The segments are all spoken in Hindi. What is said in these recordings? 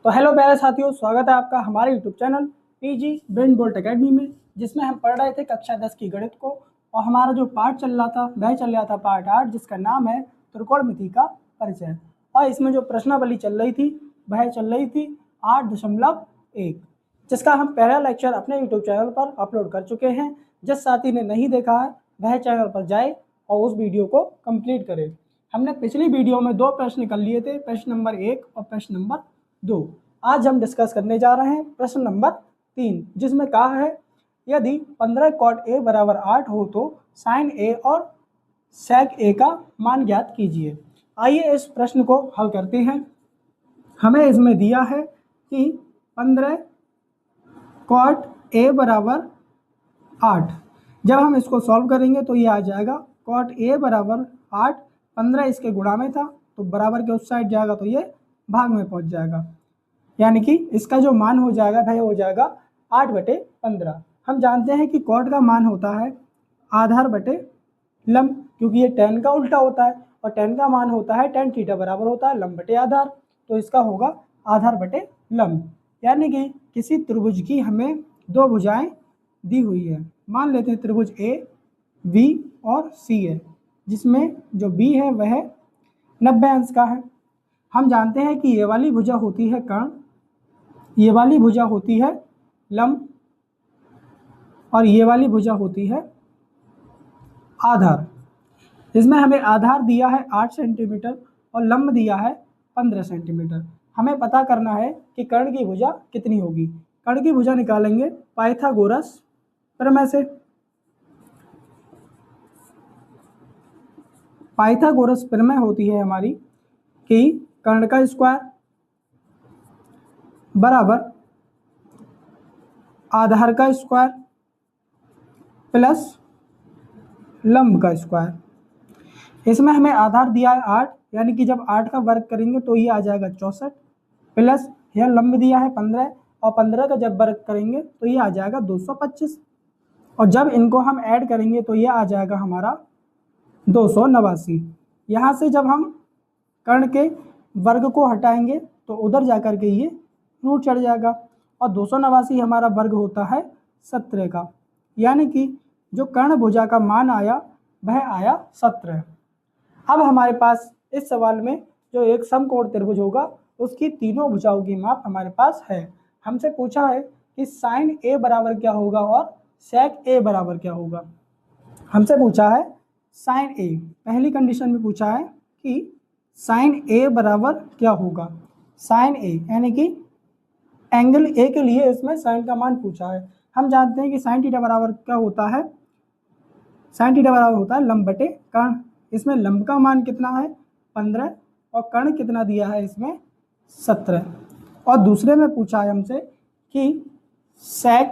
तो हेलो प्यारे साथियों, स्वागत है आपका हमारे YouTube channel PG brain bolt academy में, जिसमें हम पढ़ रहे थे कक्षा 10 की गणित को। और हमारा जो पाठ चल रहा था वह चल रहा था पाठ 8, जिसका नाम है त्रिकोणमिति का परिचय। और इसमें जो प्रश्नावली चल रही थी वह चल रही थी 8.1, जिसका हम पहला लेक्चर अपने यूट्यूब चैनल पर अपलोड कर चुके हैं। जिस साथी ने नहीं देखा है वह चैनल पर जाए और उस वीडियो को कंप्लीट करे। हमने पिछली वीडियो में 2 प्रश्न कर लिए थे, प्रश्न नंबर 1 और प्रश्न नंबर 2। आज हम डिस्कस करने जा रहे हैं प्रश्न नंबर 3, जिसमें कहा है यदि 15 cot a बराबर 8 हो तो sin a और sec a का मान ज्ञात कीजिए। आइए इस प्रश्न को हल करते हैं। हमें इसमें दिया है कि 15 cot a बराबर 8। जब हम इसको सॉल्व करेंगे तो ये आ जाएगा cot a बराबर 8, 15 इसके गुणा में था तो बराबर के उस साइड जाएगा तो ये भाग में पहुंच जाएगा, यानी कि इसका जो मान हो जाएगा वह हो जाएगा 8/15। हम जानते हैं कि कॉट का मान होता है आधार बटे लंब, क्योंकि ये tan का उल्टा होता है और tan का मान होता है tan थीटा बराबर होता है लंब बटे आधार। तो इसका होगा आधार बटे लंब, यानी कि किसी त्रिभुज की हमें 2 भुजाएं दी हुई है। मान लेते हैं त्रिभुज A, B और C है, जिसमें जो B है वह 90 अंश का है। हम जानते हैं कि ये वाली भुजा होती है कर्ण, ये वाली भुजा होती है लंब और ये वाली भुजा होती है आधार। इसमें हमें आधार दिया है 8 सेंटीमीटर और लंब दिया है 15 सेंटीमीटर। हमें पता करना है कि कर्ण की भुजा कितनी होगी। कर्ण की भुजा निकालेंगे पाइथागोरस प्रमेय से। पाइथागोरस प्रमेय होती है हमारी कि कर्ण का स्क्वायर बराबर आधार का स्क्वायर प्लस लंब का स्क्वायर। इसमें हमें आधार दिया है 8, यानी कि जब 8 का वर्ग करेंगे तो ये आ जाएगा 64, प्लस यह लंब दिया है 15 और 15 का जब वर्ग करेंगे तो ये आ जाएगा 225, और जब इनको हम ऐड करेंगे तो ये आ जाएगा हमारा 289। यहाँ से जब हम कर्ण के वर्ग को हटाएंगे तो उधर जाकर के ये रूट चढ़ जाएगा और 289 हमारा वर्ग होता है 17 का, यानी कि जो कर्ण भुजा का मान आया वह आया 17। अब हमारे पास इस सवाल में जो एक समकोण त्रिभुज होगा उसकी तीनों भुजाओं की माप हमारे पास है। हमसे पूछा है कि sin a बराबर क्या होगा और sec a बराबर क्या होगा। हमसे पूछा है sin a, पहली कंडीशन में पूछा है कि sin a बराबर क्या होगा। sin a यानी कि एंगल a के लिए इसमें sin का मान पूछा है। हम जानते हैं कि sin थीटा बराबर क्या होता है, sin थीटा बराबर होता है लंब बटे कर्ण। इसमें लंब का मान कितना है 15 और कर्ण कितना दिया है इसमें 17। और दूसरे में पूछा है हमसे कि sec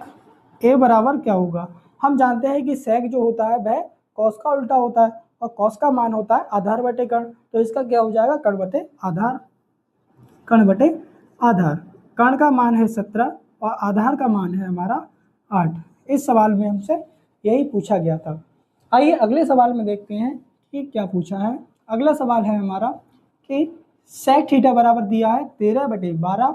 a बराबर क्या होगा। हम जानते हैं कि sec जो होता है वह cos का उल्टा होता है और cos का मान होता है आधार बटे कर्ण, तो इसका क्या हो जाएगा कर्ण बटे आधार। कर्ण बटे आधार, कर्ण का मान है 17 और आधार का मान है हमारा 8। इस सवाल में हमसे यही पूछा गया था। आइए अगले सवाल में देखते हैं कि क्या पूछा है। अगला सवाल है हमारा कि sec थीटा बराबर दिया है 13/12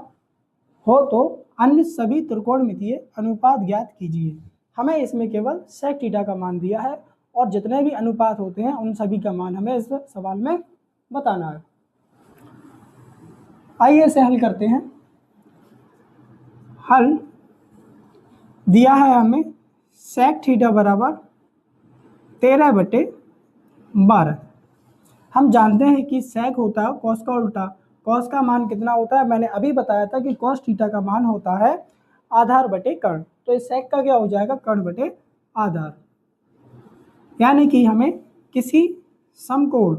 हो तो अन्य सभी त्रिकोणमितीय अनुपात ज्ञात कीजिए। हमें इसमें केवल sec थीटा का मान दिया है और जितने भी अनुपात होते हैं उन सभी का मान हमें इस सवाल में बताना है। आइए इसे हल करते हैं। हल दिया है हमें sec थीटा बराबर 13/12। हम जानते हैं कि sec होता है cos का उल्टा। cos का मान कितना होता है, मैंने अभी बताया था कि cos थीटा का मान होता है आधार बटे कर्ण, तो इस sec का क्या हो जाएगा कर्ण बटे आधार। यानी कि हमें किसी समकोण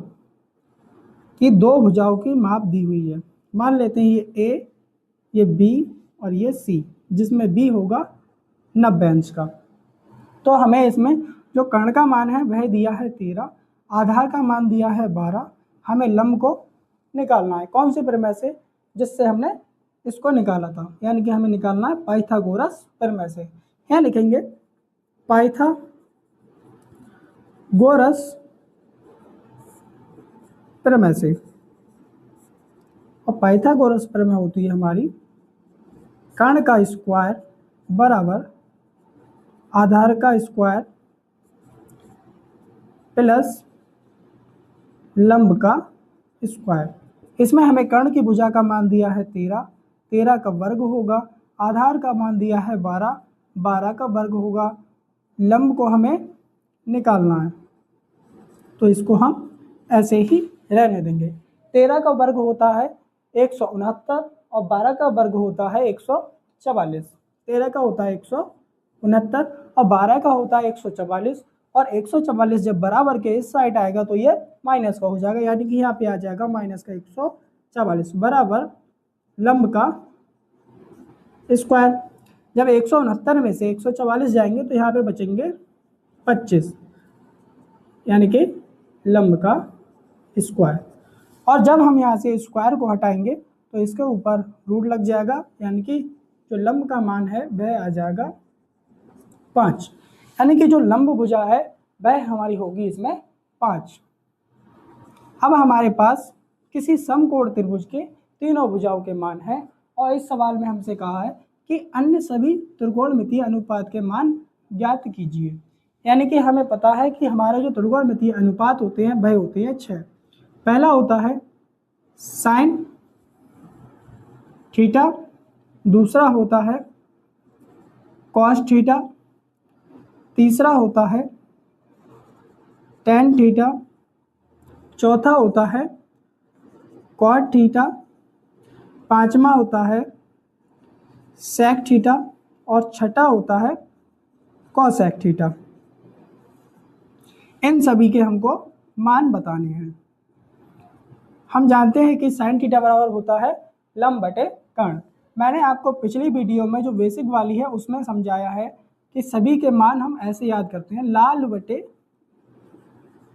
की 2 भुजाओं की माप दी हुई है। मान लेते हैं ये A, ये B और ये C, जिसमें B होगा 90 अंश का। तो हमें इसमें जो कर्ण का मान है वह दिया है 13, आधार का मान दिया है 12। हमें लंब को निकालना है, कौन से प्रमेय से, जिससे हमने इसको निकाला था, यानी कि हमें निकालना है पाइथागोरस प्रमेय से। यहाँ लिखेंगे पाइथागोरस प्रमेय से, और पाइथागोरस प्रमेय होती है हमारी कर्ण का स्क्वायर बराबर आधार का स्क्वायर प्लस लंब का स्क्वायर। इसमें हमें कर्ण की भुजा का मान दिया है 13, 13 का वर्ग होगा, आधार का मान दिया है 12, 12 का वर्ग होगा, लंब को हमें निकालना है तो इसको हम ऐसे ही रहने देंगे। 13 का वर्ग होता है 169 और 12 का वर्ग होता है 144। 13 का होता है 169 और 12 का होता है 144, और 144 जब बराबर के इस साइड आएगा तो ये माइनस का हो जाएगा, यानी कि यहाँ पे आ जाएगा माइनस का 144 बराबर लंब का स्क्वायर। जब 169 में से 144 जाएंगे तो यहाँ पे बचेंगे 25, यानी कि लंब का स्क्वायर। और जब हम यहाँ से स्क्वायर को हटाएंगे तो इसके ऊपर रूट लग जाएगा, यानी कि जो लंब का मान है वह आ जाएगा 5, यानी कि जो लंब भुजा है वह हमारी होगी इसमें 5। अब हमारे पास किसी समकोण त्रिभुज के तीनों भुजाओं के मान हैं और इस सवाल में हमसे कहा है कि अन्य सभी त्रिकोणमितीय अनुपात के मान ज्ञात कीजिए। यानी कि हमें पता है कि हमारे जो त्रिकोणमितीय अनुपात होते हैं वह होते हैं 6। पहला होता है साइन थीटा, दूसरा होता है कॉस थीटा, तीसरा होता है टेन थीटा, चौथा होता है कॉट थीटा, पांचवा होता है सेक थीटा और छठा होता है कॉसेक थीटा। इन सभी के हमको मान बताने हैं। हम जानते हैं कि साइन थीटा बराबर होता है लंब बटे कर्ण। मैंने आपको पिछली वीडियो में जो बेसिक वाली है उसमें समझाया है कि सभी के मान हम ऐसे याद करते हैं, लाल बटे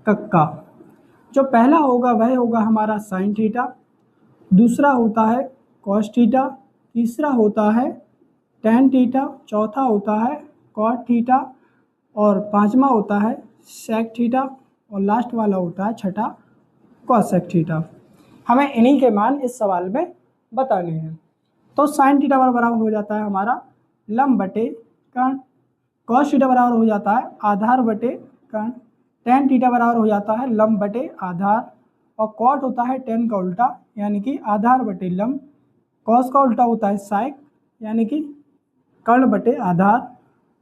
कक्का। जो पहला होगा वह होगा हमारा साइन थीटा, दूसरा होता है कॉस थीटा, तीसरा होता है टेन थीटा, चौथा होता है कॉट थीटा और पांचवा होता है सेक थीटा और लास्ट वाला होता है छठा कॉसेक थीटा। हमें इन्हीं के मान इस सवाल में बताने हैं। तो साइन थीटा बराबर हो जाता है हमारा लंब बटे कर्ण, कॉस थीटा बराबर हो जाता है आधार बटे कर्ण, टेन थीटा बराबर हो जाता है लंब बटे आधार और कॉट होता है टेन का उल्टा यानी कि आधार बटे लंब, कॉस का उल्टा होता है साइक यानी कि कर्ण बटे आधार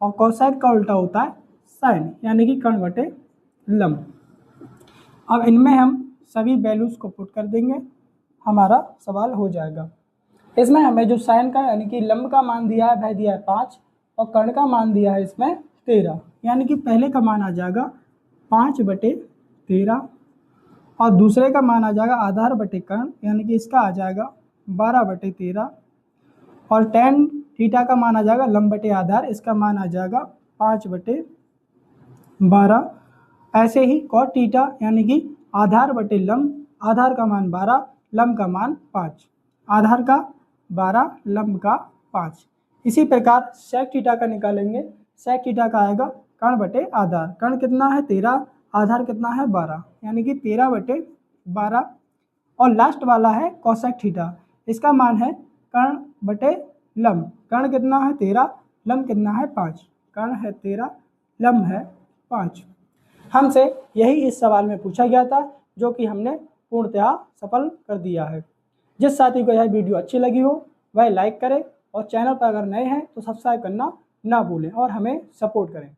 और कॉसेक का उल्टा होता है साइन यानी कि कर्ण बटे लंब। अब इनमें हम सभी वैल्यूज़ को पुट कर देंगे, हमारा सवाल हो जाएगा। इसमें हमें जो साइन का यानी कि लंब का मान दिया है वह दिया है 5 और कर्ण का मान दिया है इसमें 13, यानी कि पहले का मान आ जाएगा 5 बटे 13 और दूसरे का मान आ जाएगा आधार बटे कर्ण यानी कि इसका आ जाएगा 12 बटे 13 और टेन थीटा का मान आ जाएगा लंब बटे आधार, इसका मान आ जाएगा 5 बटे 12। ऐसे ही कॉट थीटा यानी कि आधार बटे लंब, आधार का मान 12, लंब का मान 5, आधार का 12, लंब का 5। इसी प्रकार सेक थीटा का निकालेंगे, सेक थीटा का आएगा कर्ण बटे आधार, कर्ण कितना है 13, आधार कितना है 12 यानी कि 13 बटे 12 और लास्ट वाला है कॉसेक थीटा, इसका मान है कर्ण बटे लंब, कर्ण कितना है 13, लंब कितना है 5, कर्ण है 13, लंब है 5। हमसे यही इस सवाल में पूछा गया था जो कि हमने पूर्णतः सफल कर दिया है। जिस साथी को यह वीडियो अच्छी लगी हो वह लाइक करें और चैनल पर अगर नए हैं तो सब्सक्राइब करना ना भूलें और हमें सपोर्ट करें।